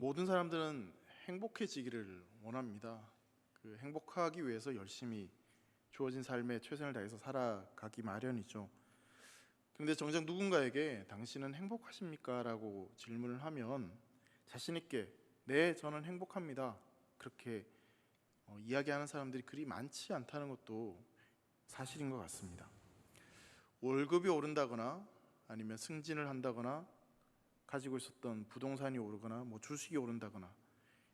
모든 사람들은 행복해지기를 원합니다. 그 행복하기 위해서 열심히 주어진 삶에 최선을 다해서 살아가기 마련이죠. 그런데 정작 누군가에게 당신은 행복하십니까? 라고 질문을 하면 자신 있게 네, 저는 행복합니다. 그렇게 이야기하는 사람들이 그리 많지 않다는 것도 사실인 것 같습니다. 월급이 오른다거나 아니면 승진을 한다거나 가지고 있었던 부동산이 오르거나 주식이 오른다거나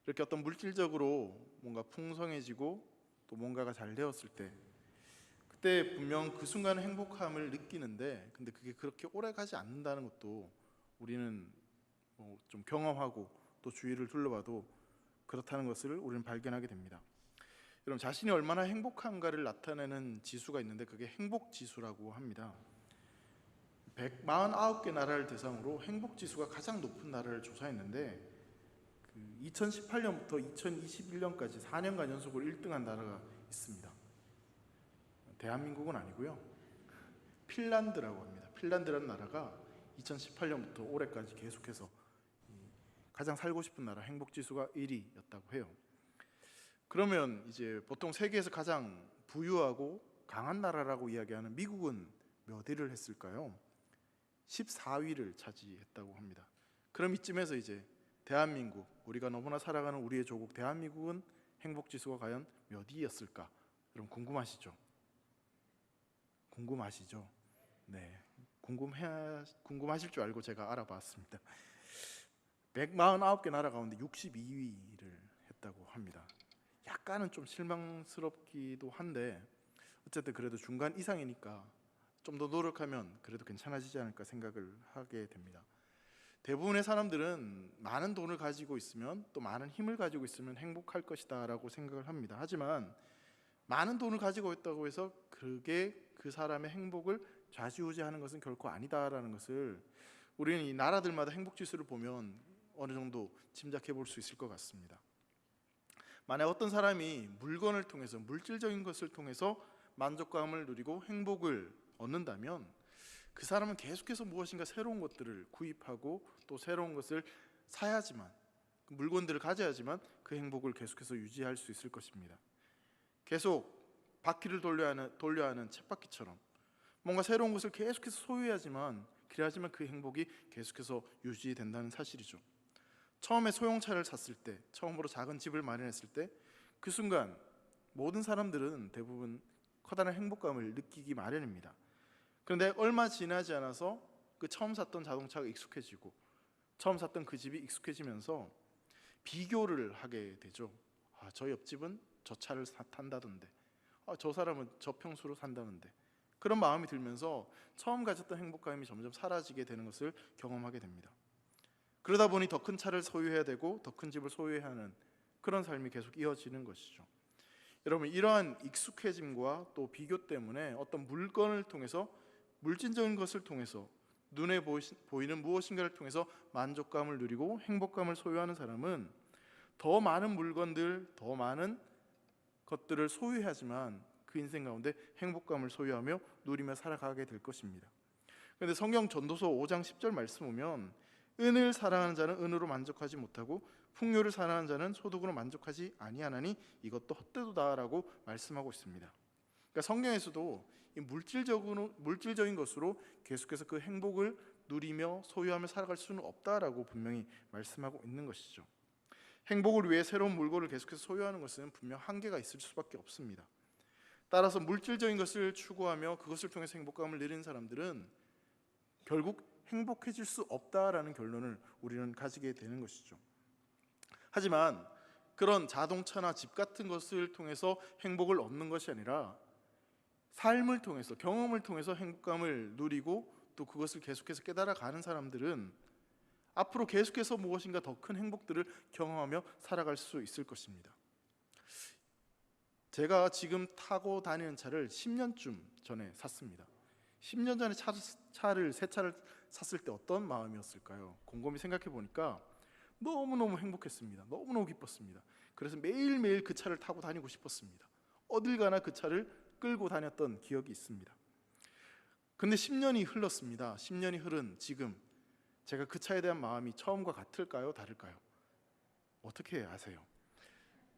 이렇게 어떤 물질적으로 뭔가 풍성해지고 또 뭔가가 잘 되었을 때 그때 분명 그 순간 행복함을 느끼는데 근데 그게 그렇게 오래 가지 않는다는 것도 우리는 좀 경험하고 또 주위를 둘러봐도 그렇다는 것을 우리는 발견하게 됩니다. 여러분, 자신이 얼마나 행복한가를 나타내는 지수가 있는데 그게 행복지수라고 합니다. 149개 나라를 대상으로 행복지수가 가장 높은 나라를 조사했는데 2018년부터 2021년까지 4년간 연속으로 1등한 나라가 있습니다. 대한민국은 아니고요, 핀란드라고 합니다. 핀란드라는 나라가 2018년부터 올해까지 계속해서 가장 살고 싶은 나라 행복지수가 1위였다고 해요. 그러면 이제 보통 세계에서 가장 부유하고 강한 나라라고 이야기하는 미국은 몇 위를 했을까요? 14위를 차지했다고 합니다. 그럼 이쯤에서 이제 대한민국, 우리가 너무나 살아가는 우리의 조국 대한민국은 행복지수가 과연 몇 위였을까? 여러분 궁금하시죠? 궁금하시죠? 네, 궁금하실 줄 알고 제가 알아봤습니다. 149개 나라 가운데 62위를 했다고 합니다. 약간은 좀 실망스럽기도 한데 어쨌든 그래도 중간 이상이니까 좀 더 노력하면 그래도 괜찮아지지 않을까 생각을 하게 됩니다. 대부분의 사람들은 많은 돈을 가지고 있으면 또 많은 힘을 가지고 있으면 행복할 것이다 라고 생각을 합니다. 하지만 많은 돈을 가지고 있다고 해서 그게 그 사람의 행복을 좌지우지하는 것은 결코 아니다라는 것을 우리는 이 나라들마다 행복지수를 보면 어느 정도 짐작해 볼 수 있을 것 같습니다. 만약 어떤 사람이 물건을 통해서, 물질적인 것을 통해서 만족감을 누리고 행복을 얻는다면 그 사람은 계속해서 무엇인가 새로운 것들을 구입하고 또 새로운 것을 사야지만, 물건들을 가져야지만 그 행복을 계속해서 유지할 수 있을 것입니다. 계속 바퀴를 돌려야 하는 쳇바퀴처럼 뭔가 새로운 것을 계속해서 소유해야지만, 그래야지만 그 행복이 계속해서 유지된다는 사실이죠. 처음에 소형차를 샀을 때, 처음으로 작은 집을 마련했을 때 그 순간 모든 사람들은 대부분 커다란 행복감을 느끼기 마련입니다. 그런데 얼마 지나지 않아서 그 처음 샀던 자동차가 익숙해지고 처음 샀던 그 집이 익숙해지면서 비교를 하게 되죠. 저 옆집은 저 차를 탄다던데, 저 사람은 저 평수로 산다는데, 그런 마음이 들면서 처음 가졌던 행복감이 점점 사라지게 되는 것을 경험하게 됩니다. 그러다 보니 더 큰 차를 소유해야 되고 더 큰 집을 소유해야 하는 그런 삶이 계속 이어지는 것이죠. 여러분, 이러한 익숙해짐과 또 비교 때문에 어떤 물건을 통해서, 물질적인 것을 통해서, 눈에 보이는 무엇인가를 통해서 만족감을 누리고 행복감을 소유하는 사람은 더 많은 물건들, 더 많은 것들을 소유하지만 그 인생 가운데 행복감을 소유하며 누리며 살아가게 될 것입니다. 그런데 성경 전도서 5장 10절 말씀 보면 은을 사랑하는 자는 은으로 만족하지 못하고 풍요를 사랑하는 자는 소득으로 만족하지 아니하나니 이것도 헛되도다라고 말씀하고 있습니다. 그러니까 성경에서도 이 물질적인 것으로 계속해서 그 행복을 누리며 소유하며 살아갈 수는 없다라고 분명히 말씀하고 있는 것이죠. 행복을 위해 새로운 물건을 계속해서 소유하는 것은 분명 한계가 있을 수밖에 없습니다. 따라서 물질적인 것을 추구하며 그것을 통해서 행복감을 누리는 사람들은 결국 행복해질 수 없다라는 결론을 우리는 가지게 되는 것이죠. 하지만 그런 자동차나 집 같은 것을 통해서 행복을 얻는 것이 아니라 삶을 통해서, 경험을 통해서 행복감을 누리고 또 그것을 계속해서 깨달아가는 사람들은 앞으로 계속해서 무엇인가 더 큰 행복들을 경험하며 살아갈 수 있을 것입니다. 제가 지금 타고 다니는 차를 10년쯤 전에 샀습니다. 10년 전에 새 차를 샀을 때 어떤 마음이었을까요? 곰곰이 생각해 보니까 너무너무 행복했습니다. 너무너무 기뻤습니다. 그래서 매일매일 그 차를 타고 다니고 싶었습니다. 어딜 가나 그 차를 끌고 다녔던 기억이 있습니다. 근데 10년이 흘렀습니다. 10년이 흐른 지금 제가 그 차에 대한 마음이 처음과 같을까요? 다를까요? 어떻게 아세요?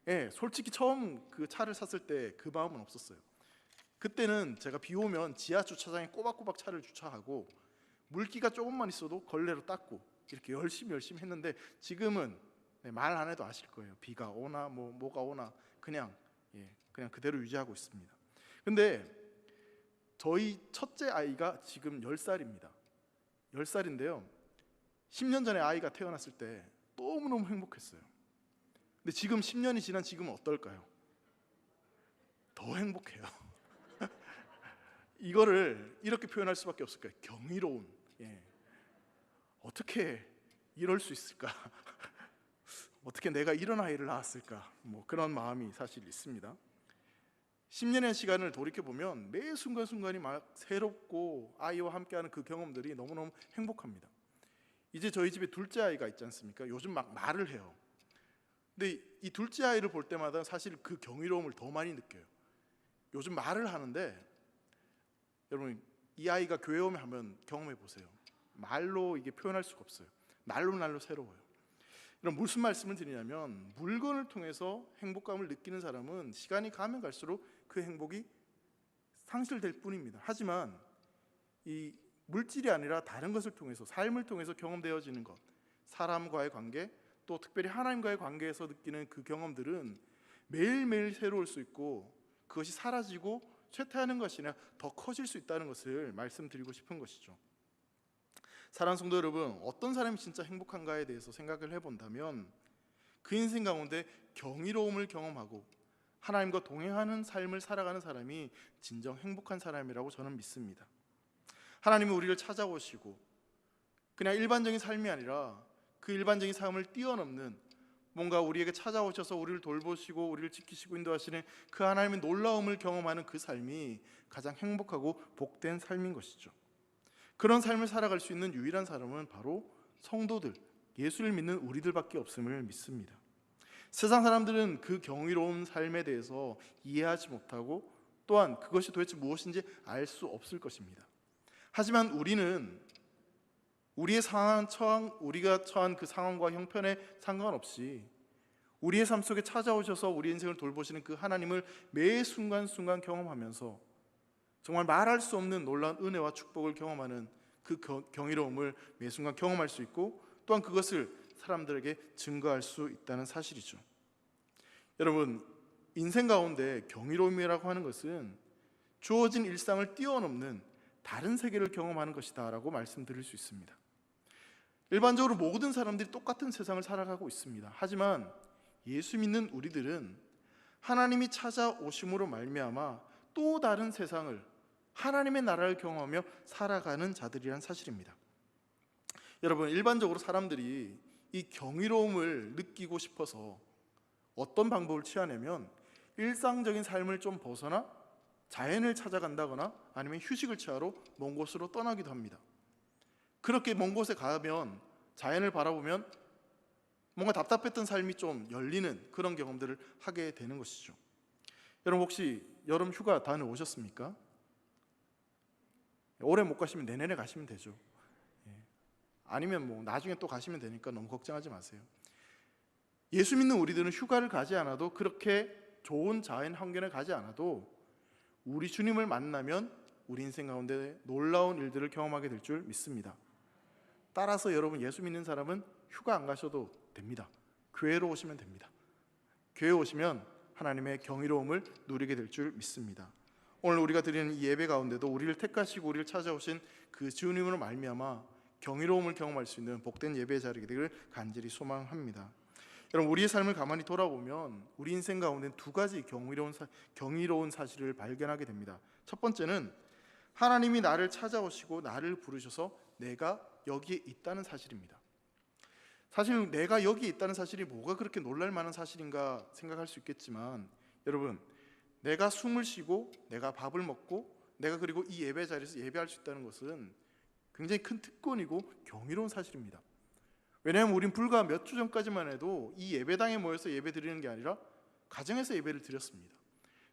예, 솔직히 처음 그 차를 샀을 때 그 마음은 없었어요. 그때는 제가 비 오면 지하 주차장에 꼬박꼬박 차를 주차하고 물기가 조금만 있어도 걸레로 닦고 이렇게 열심히 했는데 지금은 말 안 해도 아실 거예요. 비가 오나 뭐가 오나 그냥 그냥 그대로 유지하고 있습니다. 근데 저희 첫째 아이가 지금 10살입니다. 10살인데요. 10년 전에 아이가 태어났을 때 너무너무 행복했어요. 근데 지금 10년이 지난 지금은 어떨까요? 더 행복해요. 이거를 이렇게 표현할 수밖에 없을 거예요. 경이로운. 어떻게 이럴 수 있을까? 어떻게 내가 이런 아이를 낳았을까? 뭐 그런 마음이 사실 있습니다. 10년의 시간을 돌이켜 보면 매 순간순간이 막 새롭고 아이와 함께하는 그 경험들이 너무너무 행복합니다. 이제 저희 집에 둘째 아이가 있지 않습니까? 요즘 막 말을 해요. 근데 이 둘째 아이를 볼 때마다 사실 그 경이로움을 더 많이 느껴요. 요즘 말을 하는데 여러분 이 아이가 교회 오면 한번 경험해 보세요. 말로 이게 표현할 수가 없어요. 날로 새로워요. 이런 무슨 말씀을 드리냐면 물건을 통해서 행복감을 느끼는 사람은 시간이 가면 갈수록 그 행복이 상실될 뿐입니다. 하지만 이 물질이 아니라 다른 것을 통해서 삶을 통해서 경험되어지는 것, 사람과의 관계, 또 특별히 하나님과의 관계에서 느끼는 그 경험들은 매일매일 새로울 수 있고 그것이 사라지고 쇠퇴하는 것이 아니라 더 커질 수 있다는 것을 말씀드리고 싶은 것이죠. 사랑하는 성도 여러분, 어떤 사람이 진짜 행복한가에 대해서 생각을 해본다면 그 인생 가운데 경이로움을 경험하고 하나님과 동행하는 삶을 살아가는 사람이 진정 행복한 사람이라고 저는 믿습니다. 하나님이 우리를 찾아오시고 그냥 일반적인 삶이 아니라 그 일반적인 삶을 뛰어넘는 뭔가 우리에게 찾아오셔서 우리를 돌보시고 우리를 지키시고 인도하시는 그 하나님의 놀라움을 경험하는 그 삶이 가장 행복하고 복된 삶인 것이죠. 그런 삶을 살아갈 수 있는 유일한 사람은 바로 성도들, 예수를 믿는 우리들밖에 없음을 믿습니다. 세상 사람들은 그 경이로운 삶에 대해서 이해하지 못하고 또한 그것이 도대체 무엇인지 알 수 없을 것입니다. 하지만 우리는 우리의 우리가 처한 그 상황과 형편에 상관없이 우리의 삶 속에 찾아오셔서 우리 인생을 돌보시는 그 하나님을 매 순간순간 경험하면서 정말 말할 수 없는 놀라운 은혜와 축복을 경험하는 그 경이로움을 매 순간 경험할 수 있고 또한 그것을 사람들에게 증거할 수 있다는 사실이죠. 여러분, 인생 가운데 경이로움이라고 하는 것은 주어진 일상을 뛰어넘는 다른 세계를 경험하는 것이다 라고 말씀드릴 수 있습니다. 일반적으로 모든 사람들이 똑같은 세상을 살아가고 있습니다. 하지만 예수 믿는 우리들은 하나님이 찾아오심으로 말미암아 또 다른 세상을, 하나님의 나라를 경험하며 살아가는 자들이란 사실입니다. 여러분, 일반적으로 사람들이 이 경이로움을 느끼고 싶어서 어떤 방법을 취하냐면 일상적인 삶을 좀 벗어나 자연을 찾아간다거나 아니면 휴식을 취하러 먼 곳으로 떠나기도 합니다. 그렇게 먼 곳에 가면 자연을 바라보면 뭔가 답답했던 삶이 좀 열리는 그런 경험들을 하게 되는 것이죠. 여러분, 혹시 여름 휴가 다녀오셨습니까? 올해 못 가시면 내년에 가시면 되죠. 아니면 뭐 나중에 또 가시면 되니까 너무 걱정하지 마세요. 예수 믿는 우리들은 휴가를 가지 않아도, 그렇게 좋은 자연 환경에 가지 않아도 우리 주님을 만나면 우리 인생 가운데 놀라운 일들을 경험하게 될 줄 믿습니다. 따라서 여러분, 예수 믿는 사람은 휴가 안 가셔도 됩니다. 교회로 오시면 됩니다. 교회 오시면 하나님의 경이로움을 누리게 될 줄 믿습니다. 오늘 우리가 드리는 이 예배 가운데도 우리를 택하시고 우리를 찾아오신 그 주님으로 말미암아 경이로움을 경험할 수 있는 복된 예배의 자리가 되기를 간절히 소망합니다. 여러분, 우리의 삶을 가만히 돌아보면 우리 인생 가운데 두 가지 경이로운 사실을 발견하게 됩니다. 첫 번째는 하나님이 나를 찾아오시고 나를 부르셔서 내가 여기에 있다는 사실입니다. 사실 내가 여기에 있다는 사실이 뭐가 그렇게 놀랄 만한 사실인가 생각할 수 있겠지만, 여러분, 내가 숨을 쉬고 내가 밥을 먹고 내가 그리고 이 예배 자리에서 예배할 수 있다는 것은 굉장히 큰 특권이고 경이로운 사실입니다. 왜냐하면 우린 불과 몇 주 전까지만 해도 이 예배당에 모여서 예배 드리는 게 아니라 가정에서 예배를 드렸습니다.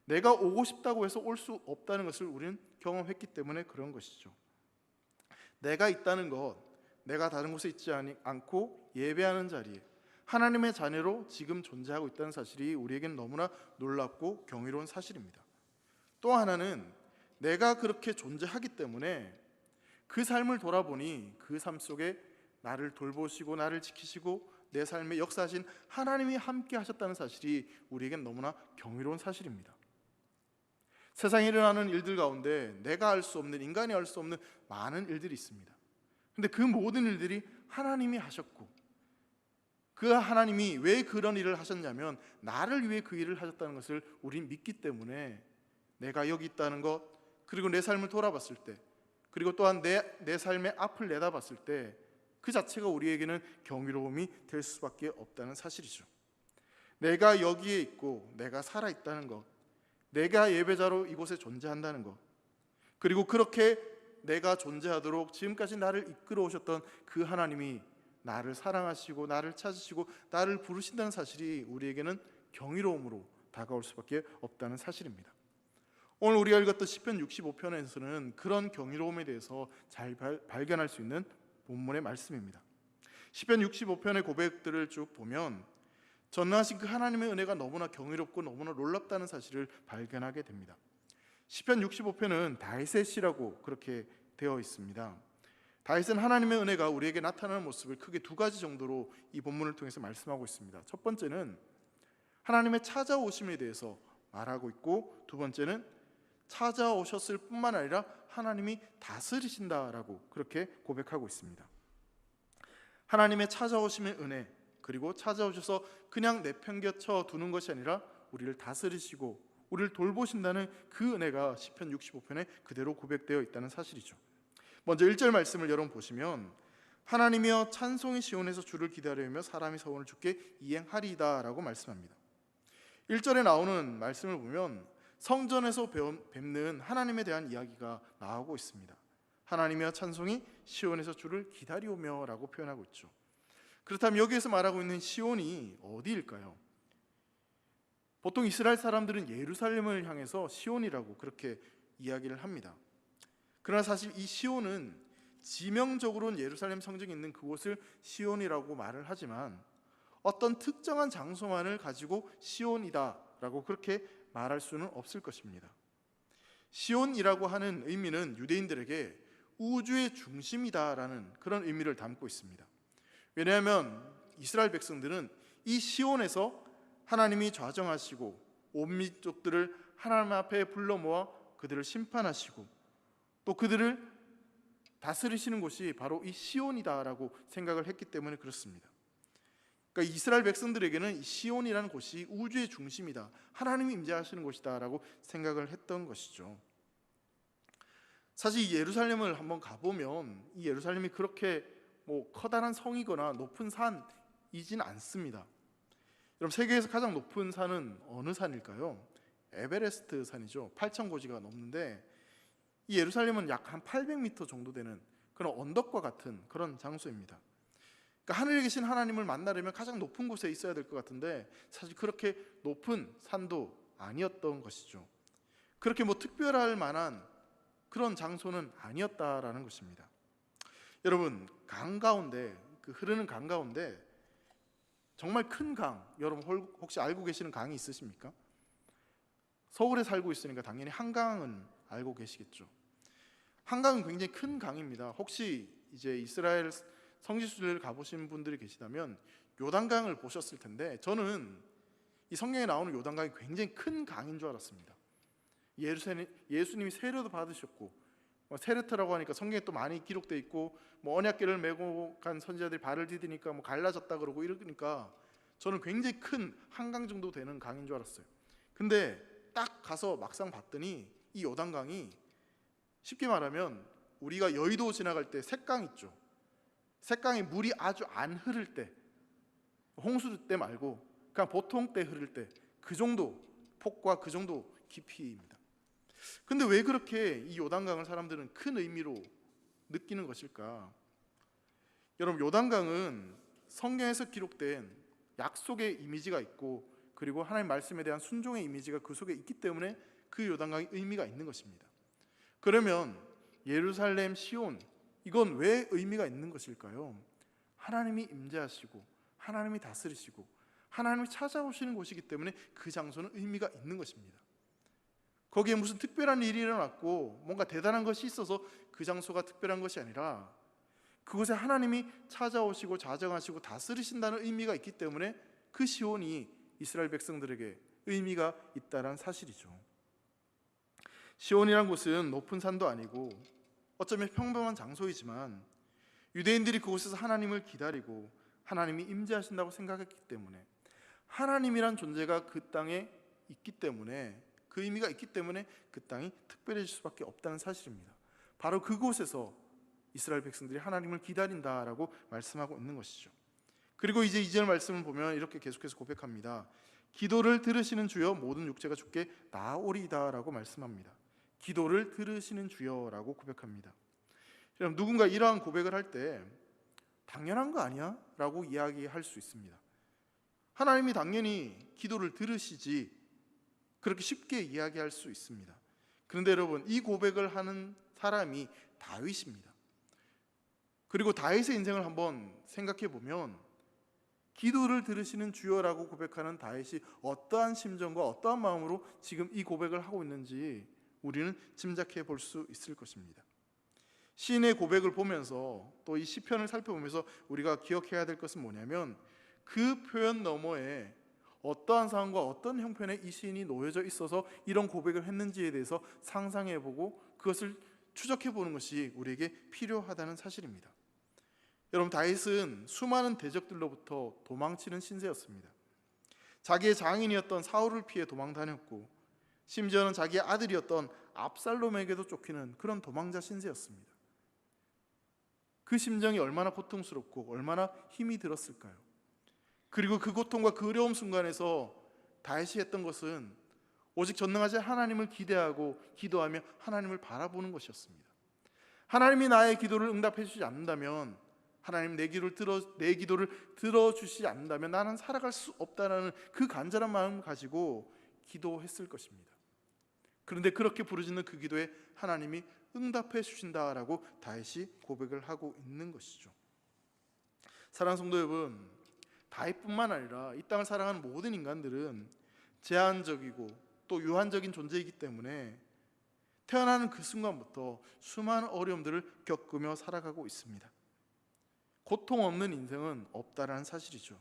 내가 오고 싶다고 해서 올 수 없다는 것을 우리는 경험했기 때문에 그런 것이죠. 내가 있다는 것, 내가 다른 곳에 있지 않고 예배하는 자리에 하나님의 자녀로 지금 존재하고 있다는 사실이 우리에게는 너무나 놀랍고 경이로운 사실입니다. 또 하나는 내가 그렇게 존재하기 때문에 그 삶을 돌아보니 그 삶 속에 나를 돌보시고 나를 지키시고 내 삶에 역사하신 하나님이 함께 하셨다는 사실이 우리에겐 너무나 경이로운 사실입니다. 세상에 일어나는 일들 가운데 내가 알 수 없는, 인간이 알 수 없는 많은 일들이 있습니다. 근데 그 모든 일들이 하나님이 하셨고, 그 하나님이 왜 그런 일을 하셨냐면 나를 위해 그 일을 하셨다는 것을 우린 믿기 때문에 내가 여기 있다는 것, 그리고 내 삶을 돌아봤을 때, 그리고 또한 내 삶의 앞을 내다봤을 때 그 자체가 우리에게는 경이로움이 될 수밖에 없다는 사실이죠. 내가 여기에 있고 내가 살아있다는 것, 내가 예배자로 이곳에 존재한다는 것, 그리고 그렇게 내가 존재하도록 지금까지 나를 이끌어 오셨던 그 하나님이 나를 사랑하시고 나를 찾으시고 나를 부르신다는 사실이 우리에게는 경이로움으로 다가올 수밖에 없다는 사실입니다. 오늘 우리가 읽었던 시편 65편에서는 그런 경이로움에 대해서 잘 발견할 수 있는 본문의 말씀입니다. 시편 65편의 고백들을 쭉 보면 전능하신 그 하나님의 은혜가 너무나 경이롭고 너무나 놀랍다는 사실을 발견하게 됩니다. 시편 65편은 다윗의 시라고 그렇게 되어 있습니다. 다윗은 하나님의 은혜가 우리에게 나타나는 모습을 크게 두 가지 정도로 이 본문을 통해서 말씀하고 있습니다. 첫 번째는 하나님의 찾아오심에 대해서 말하고 있고, 두 번째는 찾아오셨을 뿐만 아니라 하나님이 다스리신다라고 그렇게 고백하고 있습니다. 하나님의 찾아오심의 은혜, 그리고 찾아오셔서 그냥 내팽겨쳐 두는 것이 아니라 우리를 다스리시고 우리를 돌보신다는 그 은혜가 시편 65편에 그대로 고백되어 있다는 사실이죠. 먼저 1절 말씀을 여러분 보시면 하나님이여 찬송의 시온에서 주를 기다리며 사람이 서원을 주께 이행하리이다 라고 말씀합니다. 1절에 나오는 말씀을 보면 성전에서 뵙는 하나님에 대한 이야기가 나오고 있습니다. 하나님이여 찬송이 시온에서 주를 기다리오며 라고 표현하고 있죠. 그렇다면 여기에서 말하고 있는 시온이 어디일까요? 보통 이스라엘 사람들은 예루살렘을 향해서 시온이라고 그렇게 이야기를 합니다. 그러나 사실 이 시온은 지명적으로는 예루살렘 성전이 있는 그곳을 시온이라고 말을 하지만 어떤 특정한 장소만을 가지고 시온이다라고 그렇게 말할 수는 없을 것입니다. 시온이라고 하는 의미는 유대인들에게 우주의 중심이다라는 그런 의미를 담고 있습니다. 왜냐하면 이스라엘 백성들은 이 시온에서 하나님이 좌정하시고 온 민족들을 하나님 앞에 불러 모아 그들을 심판하시고 또 그들을 다스리시는 곳이 바로 이 시온이다라고 생각을 했기 때문에 그렇습니다. 그러니까 이스라엘 백성들에게는 이 시온이라는 곳이 우주의 중심이다, 하나님이 임재하시는 곳이다라고 생각을 했던 것이죠. 사실 이 예루살렘을 한번 가보면 이 예루살렘이 그렇게 커다란 성이거나 높은 산이진 않습니다. 여러분, 세계에서 가장 높은 산은 어느 산일까요? 에베레스트 산이죠. 8,000고지가 넘는데 이 예루살렘은 약 한 800m 정도 되는 그런 언덕과 같은 그런 장소입니다. 그러니까 하늘에 계신 하나님을 만나려면 가장 높은 곳에 있어야 될 것 같은데 사실 그렇게 높은 산도 아니었던 것이죠. 그렇게 특별할 만한 그런 장소는 아니었다라는 것입니다. 여러분, 강 가운데, 그 흐르는 강 가운데 정말 큰 강, 여러분 혹시 알고 계시는 강이 있으십니까? 서울에 살고 있으니까 당연히 한강은 알고 계시겠죠. 한강은 굉장히 큰 강입니다. 혹시 이제 이스라엘 성지순례를 가보신 분들이 계시다면 요단강을 보셨을 텐데 저는 이 성경에 나오는 요단강이 굉장히 큰 강인 줄 알았습니다. 예수님이 세례도 받으셨고 세례터라고 하니까 성경에 또 많이 기록되어 있고 언약궤를 메고 간 선지자들이 발을 디디니까 갈라졌다 그러고 이러니까 저는 굉장히 큰 한강 정도 되는 강인 줄 알았어요. 근데 딱 가서 막상 봤더니 이 요단강이 쉽게 말하면 우리가 여의도 지나갈 때 샛강 있죠. 샛강에 물이 아주 안 흐를 때, 홍수 때 말고 그냥 보통 때 흐를 때 그 정도 폭과 그 정도 깊이입니다. 근데 왜 그렇게 이 요단강을 사람들은 큰 의미로 느끼는 것일까? 여러분, 요단강은 성경에서 기록된 약속의 이미지가 있고 그리고 하나님 말씀에 대한 순종의 이미지가 그 속에 있기 때문에 그 요단강이 의미가 있는 것입니다. 그러면 예루살렘 시온, 이건 왜 의미가 있는 것일까요? 하나님이 임재하시고 하나님이 다스리시고 하나님이 찾아오시는 곳이기 때문에 그 장소는 의미가 있는 것입니다. 거기에 무슨 특별한 일이 일어났고 뭔가 대단한 것이 있어서 그 장소가 특별한 것이 아니라 그곳에 하나님이 찾아오시고 자정하시고 다스리신다는 의미가 있기 때문에 그 시온이 이스라엘 백성들에게 의미가 있다는 사실이죠. 시온이란 곳은 높은 산도 아니고 어쩌면 평범한 장소이지만 유대인들이 그곳에서 하나님을 기다리고 하나님이 임재하신다고 생각했기 때문에 하나님이란 존재가 그 땅에 있기 때문에 그 의미가 있기 때문에 그 땅이 특별해질 수밖에 없다는 사실입니다. 바로 그곳에서 이스라엘 백성들이 하나님을 기다린다라고 말씀하고 있는 것이죠. 그리고 이제 2절 말씀을 보면 이렇게 계속해서 고백합니다. 기도를 들으시는 주여 모든 육체가 주께 나아오리이다라고 말씀합니다. 기도를 들으시는 주여라고 고백합니다. 여러분, 누군가 이러한 고백을 할 때 당연한 거 아니야? 라고 이야기할 수 있습니다. 하나님이 당연히 기도를 들으시지 그렇게 쉽게 이야기할 수 있습니다. 그런데 여러분, 이 고백을 하는 사람이 다윗입니다. 그리고 다윗의 인생을 한번 생각해 보면 기도를 들으시는 주여라고 고백하는 다윗이 어떠한 심정과 어떠한 마음으로 지금 이 고백을 하고 있는지 우리는 짐작해 볼 수 있을 것입니다. 시인의 고백을 보면서 또 이 시편을 살펴보면서 우리가 기억해야 될 것은 뭐냐면 그 표현 너머에 어떠한 상황과 어떤 형편에 이 시인이 놓여져 있어서 이런 고백을 했는지에 대해서 상상해보고 그것을 추적해보는 것이 우리에게 필요하다는 사실입니다. 여러분, 다윗은 수많은 대적들로부터 도망치는 신세였습니다. 자기의 장인이었던 사울을 피해 도망 다녔고 심지어는 자기의 아들이었던 압살롬에게도 쫓기는 그런 도망자 신세였습니다. 그 심정이 얼마나 고통스럽고 얼마나 힘이 들었을까요? 그리고 그 고통과 그 어려움 순간에서 다윗이 했던 것은 오직 전능하신 하나님을 기대하고 기도하며 하나님을 바라보는 것이었습니다. 하나님이 나의 기도를 응답해 주지 않는다면, 하나님 내 기도를 들어주시지 않는다면 나는 살아갈 수 없다는 그 간절한 마음을 가지고 기도했을 것입니다. 그런데 그렇게 부르짖는 그 기도에 하나님이 응답해 주신다라고 다윗이 고백을 하고 있는 것이죠. 사랑하는 성도 여러분, 다윗뿐만 아니라 이 땅을 살아가는 모든 인간들은 제한적이고 또 유한적인 존재이기 때문에 태어나는 그 순간부터 수많은 어려움들을 겪으며 살아가고 있습니다. 고통 없는 인생은 없다라는 사실이죠.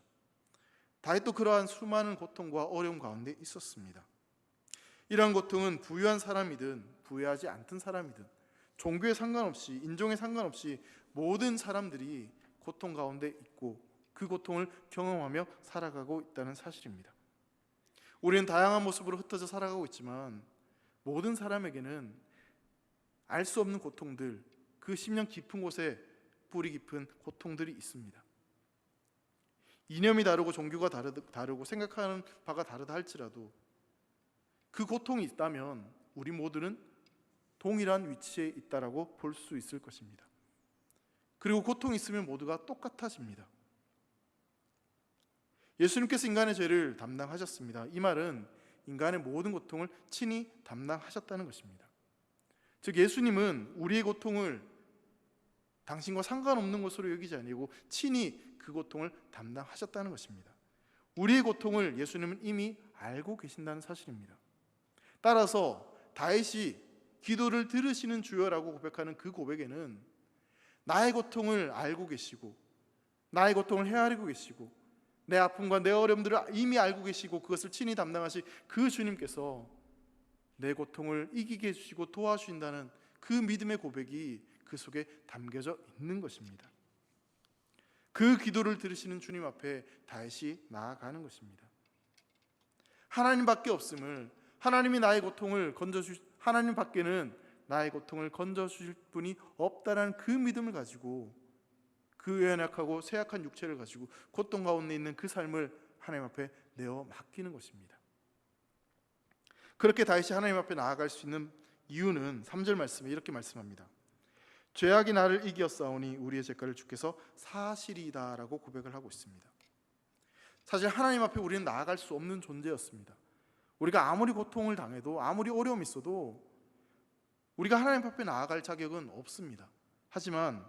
다윗도 그러한 수많은 고통과 어려움 가운데 있었습니다. 이러한 고통은 부유한 사람이든 부유하지 않던 사람이든 종교에 상관없이 인종에 상관없이 모든 사람들이 고통 가운데 있고 그 고통을 경험하며 살아가고 있다는 사실입니다. 우리는 다양한 모습으로 흩어져 살아가고 있지만 모든 사람에게는 알 수 없는 고통들, 그 심령 깊은 곳에 뿌리 깊은 고통들이 있습니다. 이념이 다르고 종교가 다르고 생각하는 바가 다르다 할지라도 그 고통이 있다면 우리 모두는 동일한 위치에 있다라고 볼 수 있을 것입니다. 그리고 고통이 있으면 모두가 똑같아집니다. 예수님께서 인간의 죄를 담당하셨습니다. 이 말은 인간의 모든 고통을 친히 담당하셨다는 것입니다. 즉 예수님은 우리의 고통을 당신과 상관없는 것으로 여기지 아니고 친히 그 고통을 담당하셨다는 것입니다. 우리의 고통을 예수님은 이미 알고 계신다는 사실입니다. 따라서 다윗이 기도를 들으시는 주여라고 고백하는 그 고백에는 나의 고통을 알고 계시고 나의 고통을 헤아리고 계시고 내 아픔과 내 어려움들을 이미 알고 계시고 그것을 친히 담당하신 그 주님께서 내 고통을 이기게 해주시고 도와주신다는 그 믿음의 고백이 그 속에 담겨져 있는 것입니다. 그 기도를 들으시는 주님 앞에 다윗이 나아가는 것입니다. 하나님밖에 없음을, 하나님이 나의 고통을 하나님 밖에는 나의 고통을 건져주실 분이 없다라는 그 믿음을 가지고 그 연약하고 쇠약한 육체를 가지고 고통 가운데 있는 그 삶을 하나님 앞에 내어 맡기는 것입니다. 그렇게 다윗이 하나님 앞에 나아갈 수 있는 이유는 3절 말씀에 이렇게 말씀합니다. 죄악이 나를 이기었사오니 우리의 죄가를 주께서 사하시리이다 라고 고백을 하고 있습니다. 사실 하나님 앞에 우리는 나아갈 수 없는 존재였습니다. 우리가 아무리 고통을 당해도 아무리 어려움이 있어도 우리가 하나님 앞에 나아갈 자격은 없습니다. 하지만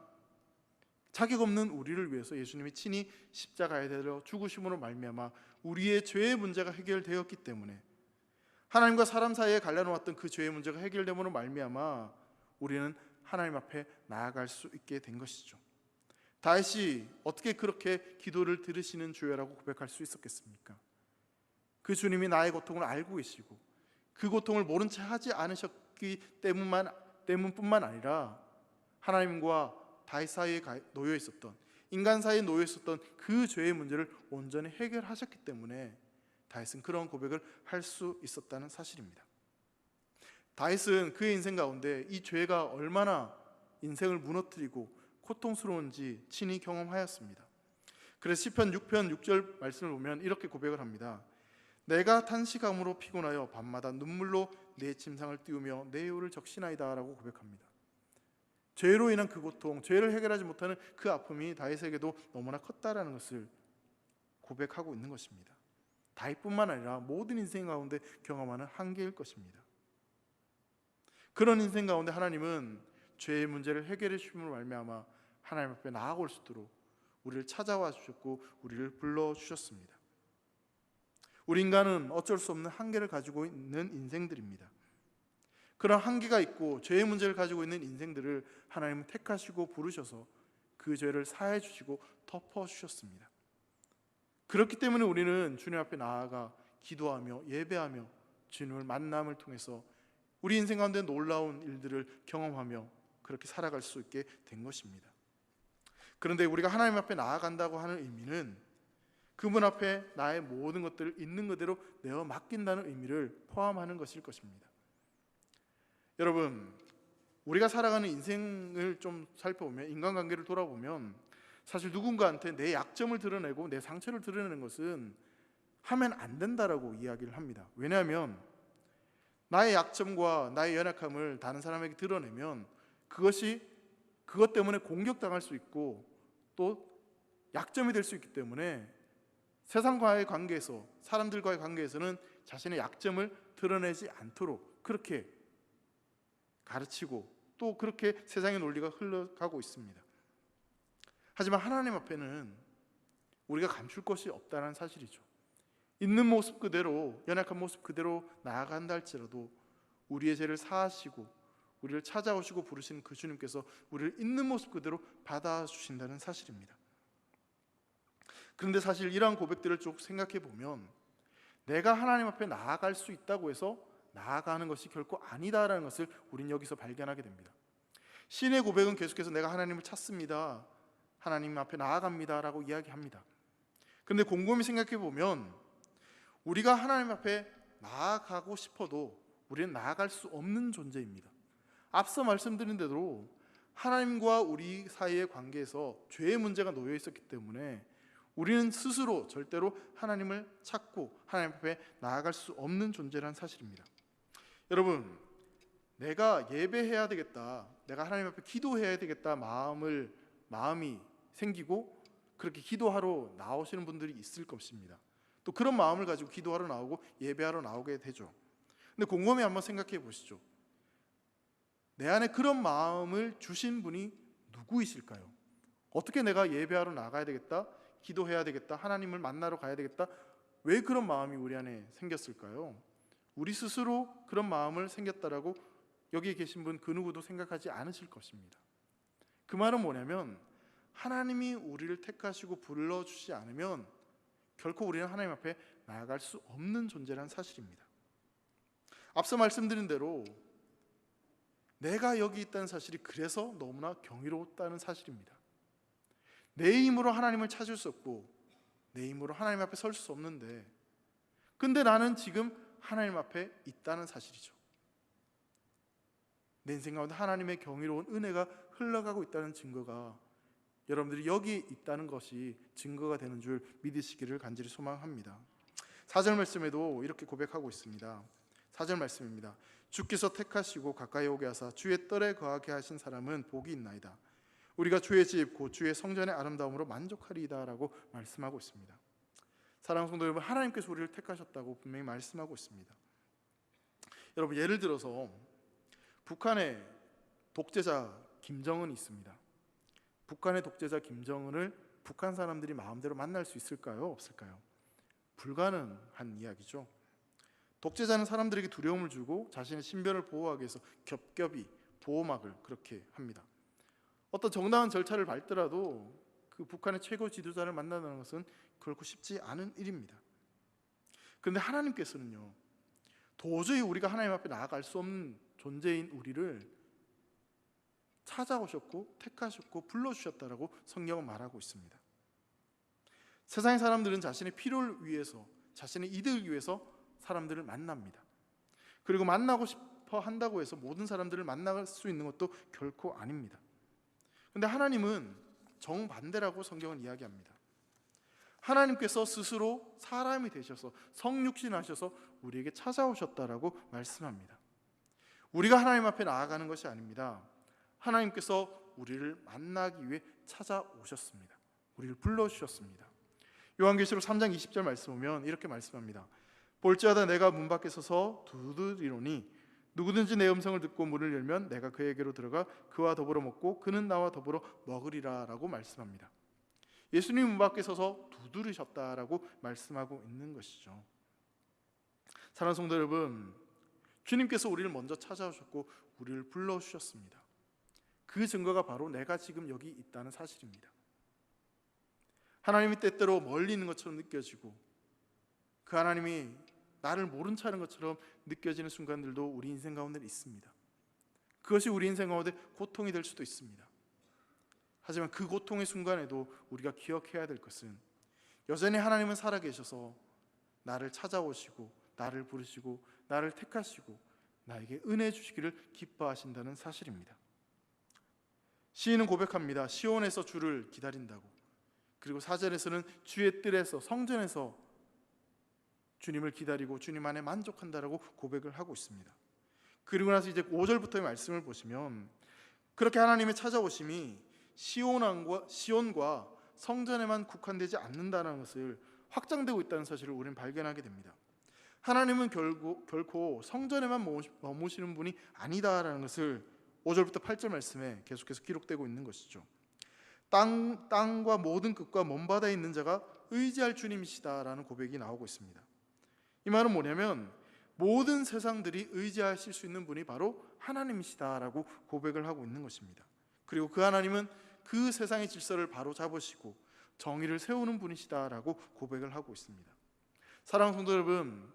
자격 없는 우리를 위해서 예수님이 친히 십자가에 달려 죽으심으로 말미암아 우리의 죄의 문제가 해결되었기 때문에, 하나님과 사람 사이에 갈라놓았던 그 죄의 문제가 해결됨으로 말미암아 우리는 하나님 앞에 나아갈 수 있게 된 것이죠. 다윗이 어떻게 그렇게 기도를 들으시는 주여라고 고백할 수 있었겠습니까? 그 주님이 나의 고통을 알고 계시고 그 고통을 모른 채 하지 않으셨기 때문뿐만 아니라 하나님과 다윗 사이에 놓여 있었던, 인간 사이에 놓여 있었던 그 죄의 문제를 온전히 해결하셨기 때문에 다윗은 그런 고백을 할 수 있었다는 사실입니다. 다윗은 그의 인생 가운데 이 죄가 얼마나 인생을 무너뜨리고 고통스러운지 친히 경험하였습니다. 그래서 시편 6편 6절 말씀을 보면 이렇게 고백을 합니다. 내가 탄식함으로 피곤하여 밤마다 눈물로 내 침상을 띄우며 내 요를 적시나이다 라고 고백합니다. 죄로 인한 그 고통, 죄를 해결하지 못하는 그 아픔이 다윗에게도 너무나 컸다라는 것을 고백하고 있는 것입니다. 다윗뿐만 아니라 모든 인생 가운데 경험하는 한계일 것입니다. 그런 인생 가운데 하나님은 죄의 문제를 해결해 주심으로 말미암아 하나님 앞에 나아올 수 있도록 우리를 찾아와 주셨고 우리를 불러주셨습니다. 우리 인간은 어쩔 수 없는 한계를 가지고 있는 인생들입니다. 그런 한계가 있고 죄의 문제를 가지고 있는 인생들을 하나님은 택하시고 부르셔서 그 죄를 사해 주시고 덮어 주셨습니다. 그렇기 때문에 우리는 주님 앞에 나아가 기도하며 예배하며 주님을 만남을 통해서 우리 인생 가운데 놀라운 일들을 경험하며 그렇게 살아갈 수 있게 된 것입니다. 그런데 우리가 하나님 앞에 나아간다고 하는 의미는 그분 앞에 나의 모든 것들을 있는 그대로 내어 맡긴다는 의미를 포함하는 것일 것입니다. 여러분, 우리가 살아가는 인생을 좀 살펴보면, 인간관계를 돌아보면 사실 누군가한테 내 약점을 드러내고 내 상처를 드러내는 것은 하면 안 된다라고 이야기를 합니다. 왜냐하면 나의 약점과 나의 연약함을 다른 사람에게 드러내면 그것 때문에 공격당할 수 있고 또 약점이 될 수 있기 때문에 세상과의 관계에서, 사람들과의 관계에서는 자신의 약점을 드러내지 않도록 그렇게 가르치고 또 그렇게 세상의 논리가 흘러가고 있습니다. 하지만 하나님 앞에는 우리가 감출 것이 없다는 사실이죠. 있는 모습 그대로, 연약한 모습 그대로 나아간다 할지라도 우리의 죄를 사하시고 우리를 찾아오시고 부르시는 그 주님께서 우리를 있는 모습 그대로 받아주신다는 사실입니다. 그런데 사실 이러한 고백들을 쭉 생각해 보면 내가 하나님 앞에 나아갈 수 있다고 해서 나아가는 것이 결코 아니다라는 것을 우린 여기서 발견하게 됩니다. 신의 고백은 계속해서 내가 하나님을 찾습니다, 하나님 앞에 나아갑니다 라고 이야기합니다. 그런데 곰곰이 생각해 보면 우리가 하나님 앞에 나아가고 싶어도 우리는 나아갈 수 없는 존재입니다. 앞서 말씀드린 대로 하나님과 우리 사이의 관계에서 죄의 문제가 놓여 있었기 때문에 우리는 스스로 절대로 하나님을 찾고 하나님 앞에 나아갈 수 없는 존재라는 사실입니다. 여러분, 내가 예배해야 되겠다, 내가 하나님 앞에 기도해야 되겠다 마음이 생기고 그렇게 기도하러 나오시는 분들이 있을 것입니다. 또 그런 마음을 가지고 기도하러 나오고 예배하러 나오게 되죠. 근데 곰곰이 한번 생각해 보시죠. 내 안에 그런 마음을 주신 분이 누구이실까요? 어떻게 내가 예배하러 나가야 되겠다, 기도해야 되겠다, 하나님을 만나러 가야 되겠다, 왜 그런 마음이 우리 안에 생겼을까요? 우리 스스로 그런 마음을 생겼다라고 여기 계신 분 그 누구도 생각하지 않으실 것입니다. 그 말은 뭐냐면 하나님이 우리를 택하시고 불러주시지 않으면 결코 우리는 하나님 앞에 나아갈 수 없는 존재라는 사실입니다. 앞서 말씀드린 대로 내가 여기 있다는 사실이 그래서 너무나 경이로웠다는 사실입니다. 내 힘으로 하나님을 찾을 수 없고 내 힘으로 하나님 앞에 설 수 없는데, 근데 나는 지금 하나님 앞에 있다는 사실이죠. 내 인생 가운데 하나님의 경이로운 은혜가 흘러가고 있다는 증거가 여러분들이 여기 있다는 것이 증거가 되는 줄 믿으시기를 간절히 소망합니다. 4절 말씀에도 이렇게 고백하고 있습니다. 4절 말씀입니다. 주께서 택하시고 가까이 오게 하사 주의 뜰에 거하게 하신 사람은 복이 있나이다. 우리가 주의 집 곧 주의 성전의 아름다움으로 만족하리이다 라고 말씀하고 있습니다. 사랑하는 성도 여러분, 하나님께서 우리를 택하셨다고 분명히 말씀하고 있습니다. 여러분, 예를 들어서 북한에 독재자 김정은이 있습니다. 북한의 독재자 김정은을 북한 사람들이 마음대로 만날 수 있을까요? 없을까요? 불가능한 이야기죠. 독재자는 사람들에게 두려움을 주고 자신의 신변을 보호하기 위해서 겹겹이 보호막을 그렇게 합니다. 어떤 정당한 절차를 밟더라도 그 북한의 최고 지도자를 만나는 것은 결코 쉽지 않은 일입니다. 그런데 하나님께서는요, 도저히 우리가 하나님 앞에 나아갈 수 없는 존재인 우리를 찾아오셨고 택하셨고 불러주셨다라고 성경은 말하고 있습니다. 세상의 사람들은 자신의 필요를 위해서, 자신의 이득을 위해서 사람들을 만납니다. 그리고 만나고 싶어 한다고 해서 모든 사람들을 만날 수 있는 것도 결코 아닙니다. 그런데 하나님은 정반대라고 성경은 이야기합니다. 하나님께서 스스로 사람이 되셔서 성육신하셔서 우리에게 찾아오셨다라고 말씀합니다. 우리가 하나님 앞에 나아가는 것이 아닙니다. 하나님께서 우리를 만나기 위해 찾아오셨습니다. 우리를 불러주셨습니다. 요한계시록 3장 20절 말씀 보면 이렇게 말씀합니다. 볼지어다 내가 문 밖에 서서 두드리노니 누구든지 내 음성을 듣고 문을 열면 내가 그에게로 들어가 그와 더불어 먹고 그는 나와 더불어 먹으리라 라고 말씀합니다. 예수님 문 밖에 서서 두드리셨다라고 말씀하고 있는 것이죠. 사랑하는 성도 여러분, 주님께서 우리를 먼저 찾아오셨고 우리를 불러주셨습니다. 그 증거가 바로 내가 지금 여기 있다는 사실입니다. 하나님이 때때로 멀리 있는 것처럼 느껴지고 그 하나님이 나를 모른 채 하는 것처럼 느껴지는 순간들도 우리 인생 가운데 있습니다. 그것이 우리 인생 가운데 고통이 될 수도 있습니다. 하지만 그 고통의 순간에도 우리가 기억해야 될 것은 여전히 하나님은 살아계셔서 나를 찾아오시고 나를 부르시고 나를 택하시고 나에게 은혜 주시기를 기뻐하신다는 사실입니다. 시인은 고백합니다. 시온에서 주를 기다린다고. 그리고 4절에서는 주의 뜰에서 성전에서 주님을 기다리고 주님 안에 만족한다라고 고백을 하고 있습니다. 그리고 나서 이제 5절부터의 말씀을 보시면 그렇게 하나님의 찾아오심이 시온과 성전에만 국한되지 않는다는 것을 확장되고 있다는 사실을 우리는 발견하게 됩니다. 하나님은 결코 성전에만 머무시는 분이 아니다라는 것을 5절부터 8절 말씀에 계속해서 기록되고 있는 것이죠. 땅과 모든 끝과 먼 바다에 있는 자가 의지할 주님이시다라는 고백이 나오고 있습니다. 이 말은 뭐냐면 모든 세상들이 의지하실 수 있는 분이 바로 하나님이시다라고 고백을 하고 있는 것입니다. 그리고 그 하나님은 그 세상의 질서를 바로 잡으시고 정의를 세우는 분이시다라고 고백을 하고 있습니다. 사랑하는 성도 여러분,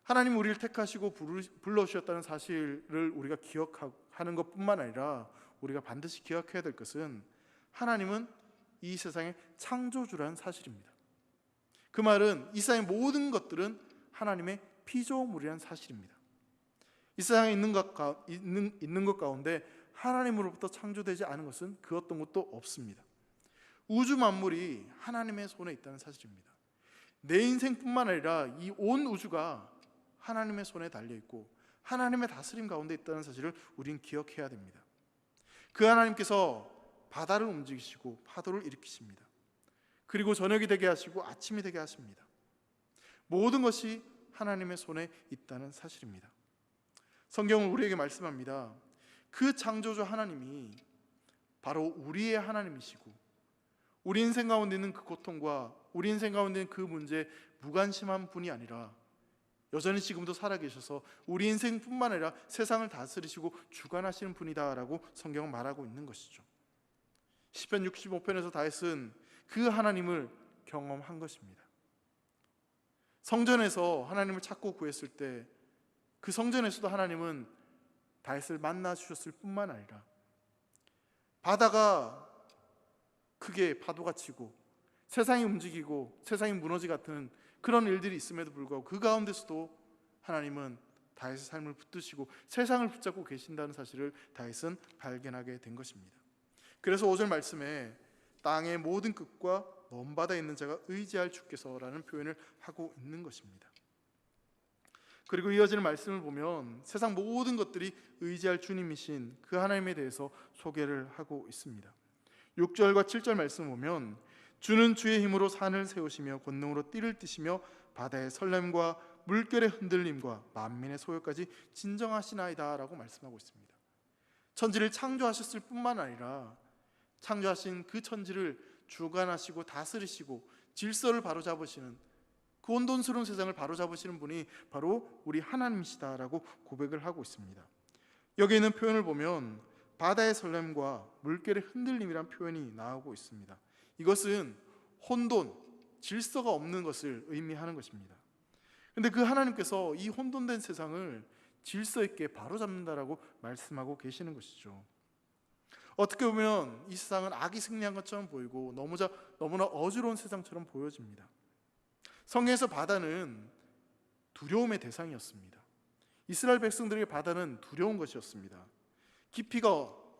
하나님 우리를 택하시고 불러주셨다는 사실을 우리가 기억하는 것뿐만 아니라 우리가 반드시 기억해야 될 것은 하나님은 이 세상의 창조주라는 사실입니다. 그 말은 이 세상의 모든 것들은 하나님의 피조물이라는 사실입니다. 이 세상에 있는 것 가운데 하나님으로부터 창조되지 않은 것은 그 어떤 것도 없습니다. 우주 만물이 하나님의 손에 있다는 사실입니다. 내 인생뿐만 아니라 이 온 우주가 하나님의 손에 달려있고 하나님의 다스림 가운데 있다는 사실을 우리는 기억해야 됩니다. 그 하나님께서 바다를 움직이시고 파도를 일으키십니다. 그리고 저녁이 되게 하시고 아침이 되게 하십니다. 모든 것이 하나님의 손에 있다는 사실입니다. 성경은 우리에게 말씀합니다. 그 창조주 하나님이 바로 우리의 하나님이시고 우리 인생 가운데 있는 그 고통과 우리 인생 가운데 있는 그 문제에 무관심한 분이 아니라 여전히 지금도 살아계셔서 우리 인생뿐만 아니라 세상을 다스리시고 주관하시는 분이다라고 성경은 말하고 있는 것이죠. 시편 65편에서 다윗은 그 하나님을 경험한 것입니다. 성전에서 하나님을 찾고 구했을 때 그 성전에서도 하나님은 다윗을 만나 주셨을 뿐만 아니라 바다가 크게 파도가 치고 세상이 움직이고 세상이 무너지 같은 그런 일들이 있음에도 불구하고 그 가운데서도 하나님은 다윗의 삶을 붙드시고 세상을 붙잡고 계신다는 사실을 다윗은 발견하게 된 것입니다. 그래서 5절 말씀에 땅의 모든 끝과 먼 바다에 있는 자가 의지할 주께서라는 표현을 하고 있는 것입니다. 그리고 이어지는 말씀을 보면 세상 모든 것들이 의지할 주님이신 그 하나님에 대해서 소개를 하고 있습니다. 6절과 7절 말씀을 보면 주는 주의 힘으로 산을 세우시며 권능으로 띠를 띠시며 바다의 설렘과 물결의 흔들림과 만민의 소요까지 진정하시나이다 라고 말씀하고 있습니다. 천지를 창조하셨을 뿐만 아니라 창조하신 그 천지를 주관하시고 다스리시고 질서를 바로잡으시는, 그 혼돈스러운 세상을 바로잡으시는 분이 바로 우리 하나님이시다라고 고백을 하고 있습니다. 여기 있는 표현을 보면 바다의 설렘과 물결의 흔들림이란 표현이 나오고 있습니다. 이것은 혼돈, 질서가 없는 것을 의미하는 것입니다. 그런데 그 하나님께서 이 혼돈된 세상을 질서 있게 바로잡는다라고 말씀하고 계시는 것이죠. 어떻게 보면 이 세상은 악이 승리한 것처럼 보이고 너무나 어지러운 세상처럼 보여집니다. 성경에서 바다는 두려움의 대상이었습니다. 이스라엘 백성들에게 바다는 두려운 것이었습니다. 깊이가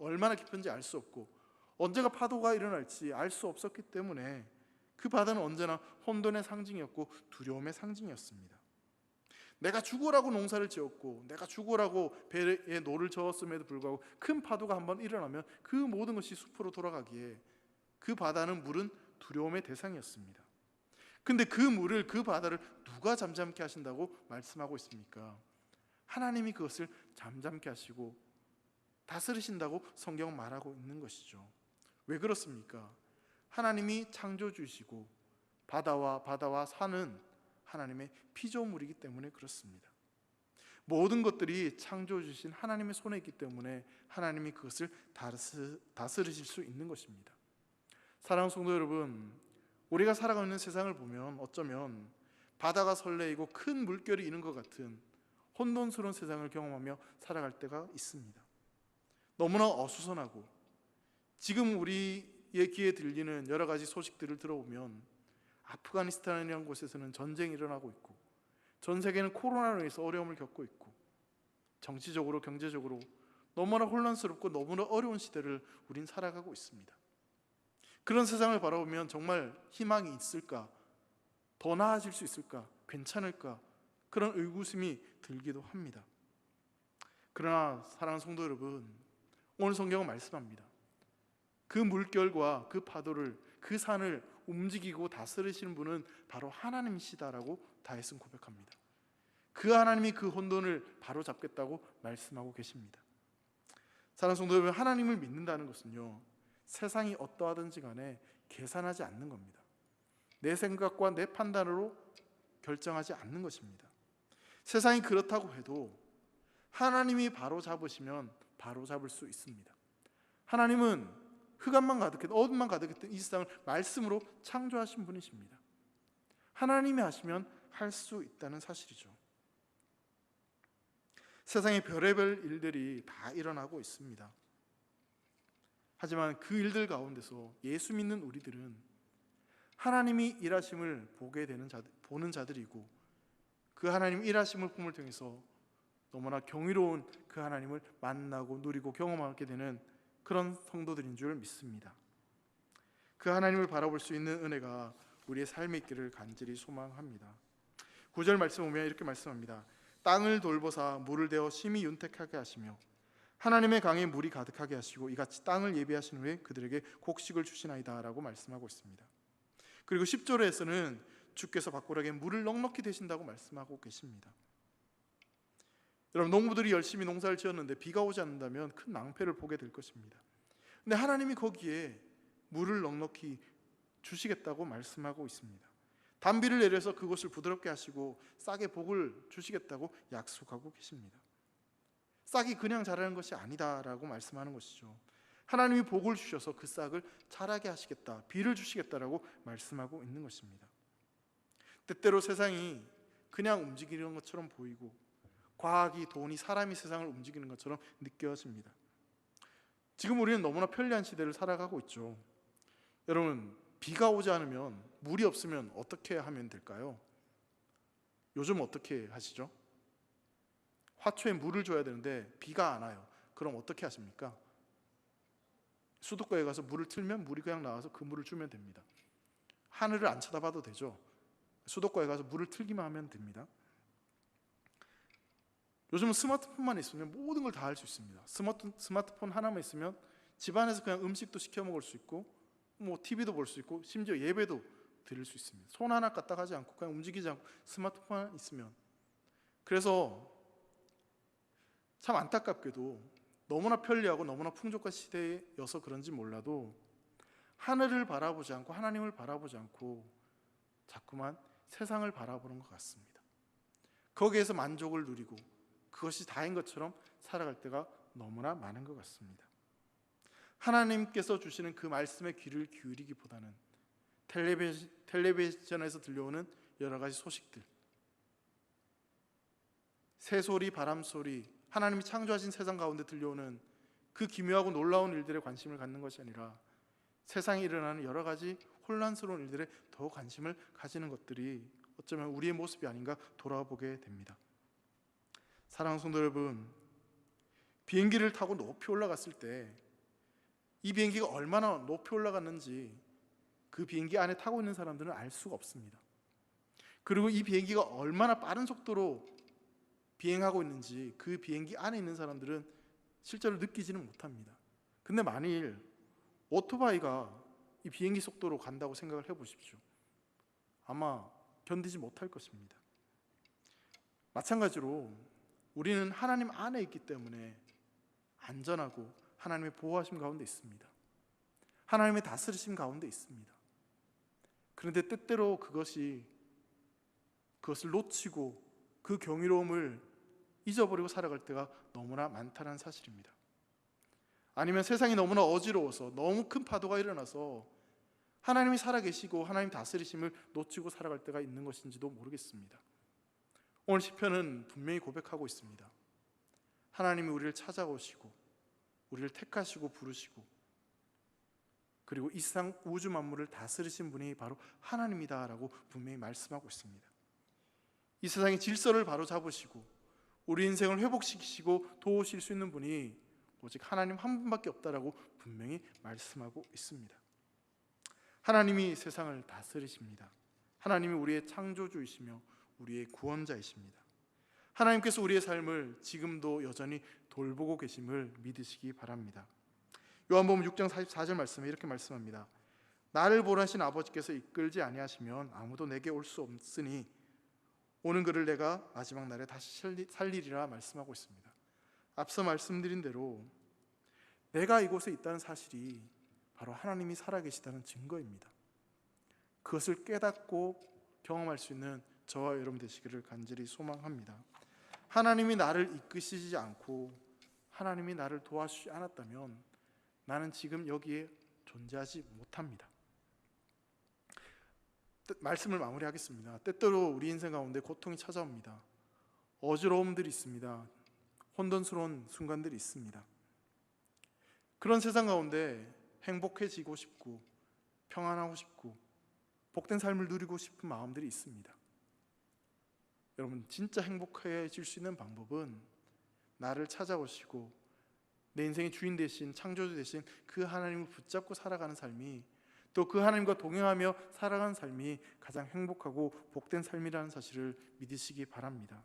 얼마나 깊은지 알 수 없고 언제가 파도가 일어날지 알 수 없었기 때문에 그 바다는 언제나 혼돈의 상징이었고 두려움의 상징이었습니다. 내가 죽으라고 농사를 지었고 내가 죽으라고 배에 노를 저었음에도 불구하고 큰 파도가 한번 일어나면 그 모든 것이 숲으로 돌아가기에 그 바다는 물은 두려움의 대상이었습니다. 근데 그 물을, 그 바다를 누가 잠잠케 하신다고 말씀하고 있습니까? 하나님이 그것을 잠잠케 하시고 다스리신다고 성경은 말하고 있는 것이죠. 왜 그렇습니까? 하나님이 창조주이시고 바다와 산은 하나님의 피조물이기 때문에 그렇습니다. 모든 것들이 창조주신 하나님의 손에 있기 때문에 하나님이 그것을 다스리실 수 있는 것입니다. 사랑하는 성도 여러분, 우리가 살아가고 있는 세상을 보면 어쩌면 바다가 설레이고 큰 물결이 있는 것 같은 혼돈스러운 세상을 경험하며 살아갈 때가 있습니다. 너무나 어수선하고 지금 우리의 귀에 들리는 여러 가지 소식들을 들어보면 아프가니스탄이라는 곳에서는 전쟁이 일어나고 있고 전 세계는 코로나로 인해서 어려움을 겪고 있고 정치적으로 경제적으로 너무나 혼란스럽고 너무나 어려운 시대를 우린 살아가고 있습니다. 그런 세상을 바라보면 정말 희망이 있을까? 더 나아질 수 있을까? 괜찮을까? 그런 의구심이 들기도 합니다. 그러나 사랑하는 성도 여러분, 오늘 성경은 말씀합니다. 그 물결과 그 파도를, 그 산을 움직이고 다스리시는 분은 바로 하나님이시다라고 다윗은 고백합니다. 그 하나님이 그 혼돈을 바로잡겠다고 말씀하고 계십니다. 사랑하는 성도 여러분, 하나님을 믿는다는 것은요, 세상이 어떠하든지 간에 계산하지 않는 겁니다. 내 생각과 내 판단으로 결정하지 않는 것입니다. 세상이 그렇다고 해도 하나님이 바로잡으시면 바로잡을 수 있습니다. 하나님은 흑암만 가득했던, 어둠만 가득했던 이 세상을 말씀으로 창조하신 분이십니다. 하나님이 하시면 할 수 있다는 사실이죠. 세상에 별의별 일들이 다 일어나고 있습니다. 하지만 그 일들 가운데서 예수 믿는 우리들은 하나님이 일하심을 보는 자들이고 그 하나님 일하심을 품을 통해서 너무나 경이로운 그 하나님을 만나고 누리고 경험하게 되는 그런 성도들인 줄 믿습니다. 그 하나님을 바라볼 수 있는 은혜가 우리의 삶에 있기를 간절히 소망합니다. 9절 말씀 보면 이렇게 말씀합니다. 땅을 돌보사 물을 대어 심히 윤택하게 하시며 하나님의 강에 물이 가득하게 하시고 이같이 땅을 예비하신 후에 그들에게 곡식을 주시나이다 라고 말씀하고 있습니다. 그리고 10절에서는 주께서 밭고락에 물을 넉넉히 대신다고 말씀하고 계십니다. 여러분, 농부들이 열심히 농사를 지었는데 비가 오지 않는다면 큰 낭패를 보게 될 것입니다. 근데 하나님이 거기에 물을 넉넉히 주시겠다고 말씀하고 있습니다. 단비를 내려서 그것을 부드럽게 하시고 싹에 복을 주시겠다고 약속하고 계십니다. 싹이 그냥 자라는 것이 아니다라고 말씀하는 것이죠. 하나님이 복을 주셔서 그 싹을 자라게 하시겠다, 비를 주시겠다라고 말씀하고 있는 것입니다. 때때로 세상이 그냥 움직이는 것처럼 보이고 과학이, 돈이, 사람이 세상을 움직이는 것처럼 느껴집니다. 지금 우리는 너무나 편리한 시대를 살아가고 있죠. 여러분, 비가 오지 않으면, 물이 없으면 어떻게 하면 될까요? 요즘 어떻게 하시죠? 화초에 물을 줘야 되는데 비가 안 와요. 그럼 어떻게 하십니까? 수도가에 가서 물을 틀면 물이 그냥 나와서 그 물을 주면 됩니다. 하늘을 안 쳐다봐도 되죠. 수도가에 가서 물을 틀기만 하면 됩니다. 요즘은 스마트폰만 있으면 모든 걸 다 할 수 있습니다. 스마트폰 하나만 있으면 집안에서 그냥 음식도 시켜 먹을 수 있고 TV도 볼 수 있고 심지어 예배도 드릴 수 있습니다. 손 하나 까딱하지 않고 그냥 움직이지 않고 스마트폰만 있으면. 그래서 참 안타깝게도 너무나 편리하고 너무나 풍족한 시대여서 그런지 몰라도 하늘을 바라보지 않고 하나님을 바라보지 않고 자꾸만 세상을 바라보는 것 같습니다. 거기에서 만족을 누리고 그것이 다인 것처럼 살아갈 때가 너무나 많은 것 같습니다. 하나님께서 주시는 그 말씀에 귀를 기울이기보다는 텔레비전에서 들려오는 여러 가지 소식들, 새소리, 바람소리, 하나님이 창조하신 세상 가운데 들려오는 그 기묘하고 놀라운 일들에 관심을 갖는 것이 아니라 세상에 일어나는 여러 가지 혼란스러운 일들에 더 관심을 가지는 것들이 어쩌면 우리의 모습이 아닌가 돌아보게 됩니다. 사랑하는 성도 여러분, 비행기를 타고 높이 올라갔을 때 이 비행기가 얼마나 높이 올라갔는지 그 비행기 안에 타고 있는 사람들은 알 수가 없습니다. 그리고 이 비행기가 얼마나 빠른 속도로 비행하고 있는지 그 비행기 안에 있는 사람들은 실제로 느끼지는 못합니다. 근데 만일 오토바이가 이 비행기 속도로 간다고 생각을 해보십시오. 아마 견디지 못할 것입니다. 마찬가지로 우리는 하나님 안에 있기 때문에 안전하고 하나님의 보호하심 가운데 있습니다. 하나님의 다스리심 가운데 있습니다. 그런데 때때로 그것을 놓치고 그 경이로움을 잊어버리고 살아갈 때가 너무나 많다는 사실입니다. 아니면 세상이 너무나 어지러워서 너무 큰 파도가 일어나서 하나님이 살아계시고 하나님 다스리심을 놓치고 살아갈 때가 있는 것인지도 모르겠습니다. 오늘 시편은 분명히 고백하고 있습니다. 하나님이 우리를 찾아오시고 우리를 택하시고 부르시고 그리고 이 세상 우주 만물을 다스리신 분이 바로 하나님이다라고 분명히 말씀하고 있습니다. 이 세상의 질서를 바로 잡으시고 우리 인생을 회복시키시고 도우실 수 있는 분이 오직 하나님 한 분밖에 없다라고 분명히 말씀하고 있습니다. 하나님이 세상을 다스리십니다. 하나님이 우리의 창조주이시며 우리의 구원자이십니다. 하나님께서 우리의 삶을 지금도 여전히 돌보고 계심을 믿으시기 바랍니다. 요한복음 6장 44절 말씀에 이렇게 말씀합니다. 나를 보라신 아버지께서 이끌지 아니하시면 아무도 내게 올 수 없으니 오는 그를 내가 마지막 날에 다시 살리리라 말씀하고 있습니다. 앞서 말씀드린 대로 내가 이곳에 있다는 사실이 바로 하나님이 살아계시다는 증거입니다. 그것을 깨닫고 경험할 수 있는 저와 여러분 되시기를 간절히 소망합니다. 하나님이 나를 이끄시지 않고 하나님이 나를 도와주지 않았다면 나는 지금 여기에 존재하지 못합니다. 말씀을 마무리하겠습니다. 때때로 우리 인생 가운데 고통이 찾아옵니다. 어지러움들이 있습니다. 혼돈스러운 순간들이 있습니다. 그런 세상 가운데 행복해지고 싶고 평안하고 싶고 복된 삶을 누리고 싶은 마음들이 있습니다. 여러분, 진짜 행복해질 수 있는 방법은 나를 찾아오시고 내 인생의 주인 되신 창조주 되신 그 하나님을 붙잡고 살아가는 삶이 또 그 하나님과 동행하며 살아가는 삶이 가장 행복하고 복된 삶이라는 사실을 믿으시기 바랍니다.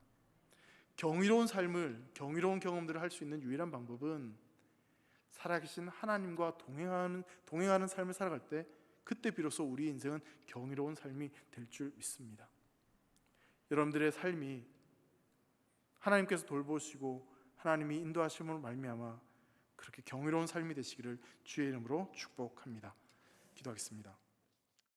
경이로운 삶을, 경이로운 경험들을 할 수 있는 유일한 방법은 살아계신 하나님과 동행하는 삶을 살아갈 때 그때 비로소 우리 인생은 경이로운 삶이 될 줄 믿습니다. 여러분들의 삶이 하나님께서 돌보시고 하나님이 인도하심으로 말미암아 그렇게 경이로운 삶이 되시기를 주의 이름으로 축복합니다. 기도하겠습니다.